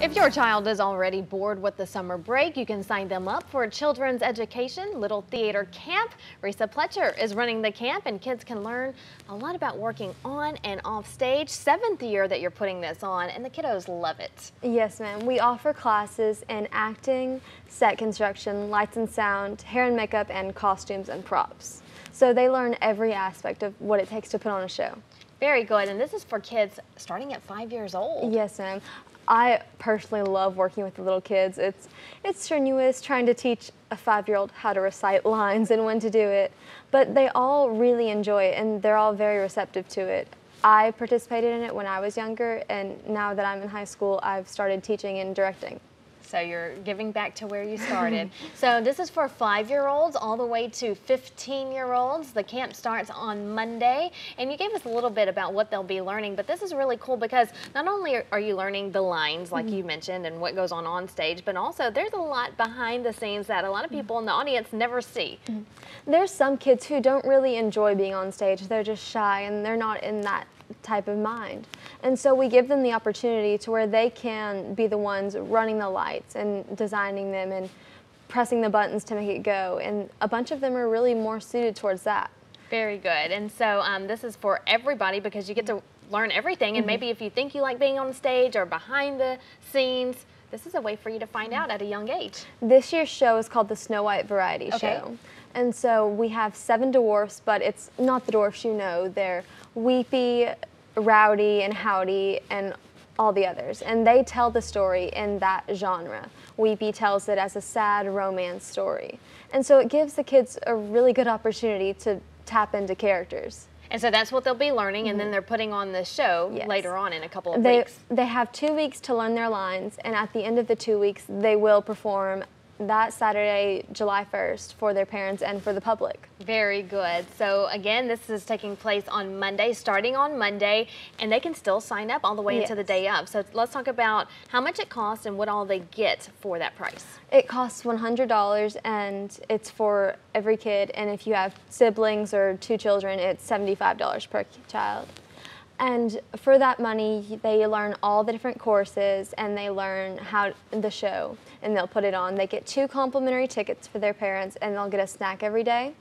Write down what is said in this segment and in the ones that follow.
If your child is already bored with the summer break, you can sign them up for a children's education little theater camp. Resa Pletcher is running the camp, and kids can learn a lot about working on and off stage. 7th year that you're putting this on, and the kiddos love it. Yes, ma'am. We offer classes in acting, set construction, lights and sound, hair and makeup, and costumes and props. So they learn every aspect of what it takes to put on a show. Very good, and this is for kids starting at 5 years old. Yes, ma'am. I personally love working with the little kids. It's strenuous trying to teach a 5-year-old how to recite lines and when to do it, but they all really enjoy it and they're all very receptive to it. I participated in it when I was younger, and now that I'm in high school, I've started teaching and directing. So you're giving back to where you started. So this is for 5-year-olds all the way to 15-year-olds. The camp starts on Monday, and you gave us a little bit about what they'll be learning, but this is really cool because not only are you learning the lines like you mentioned and what goes on stage, but also there's a lot behind the scenes that a lot of people in the audience never see. There's some kids who don't really enjoy being on stage. They're just shy and they're not in that type of mind. And so we give them the opportunity to where they can be the ones running the lights and designing them and pressing the buttons to make it go. And a bunch of them are really more suited towards that. Very good. And so this is for everybody because you get to learn everything. And maybe if you think you like being on stage or behind the scenes, this is a way for you to find out at a young age. This year's show is called the Snow White Variety Show. And so we have 7 dwarfs, but it's not the dwarfs you know. They're Weepy, Rowdy, and Howdy, and all the others. And they tell the story in that genre. Weepy tells it as a sad romance story. And so it gives the kids a really good opportunity to tap into characters. And so that's what they'll be learning, and then they're putting on the show later on in a couple of weeks. They have 2 weeks to learn their lines, and at the end of the 2 weeks, they will perform that Saturday, July 1st, for their parents and for the public. Very good. So again, this is taking place on Monday, starting on Monday, and they can still sign up all the way into the day of. So let's talk about how much it costs and what all they get for that price. It costs $100, and it's for every kid, and if you have siblings or 2 children, it's $75 per child. And for that money, they learn all the different courses, and they learn how the show, and they'll put it on. They get 2 complimentary tickets for their parents, and they'll get a snack every day.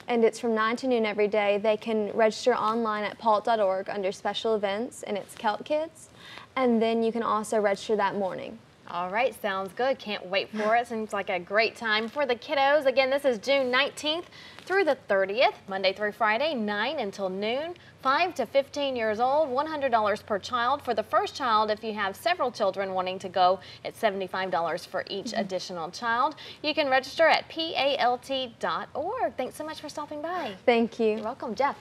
And it's from 9 to noon every day. They can register online at PALT.org under special events, and it's CELT Kids. And then you can also register that morning. All right, sounds good. Can't wait for it. Seems like a great time for the kiddos. Again, this is June 19th through the 30th, Monday through Friday, 9 until noon. 5 to 15 years old, $100 per child. For the first child, if you have several children wanting to go, it's $75 for each additional child. You can register at PALT.org. Thanks so much for stopping by. Thank you. You're welcome, Jeff.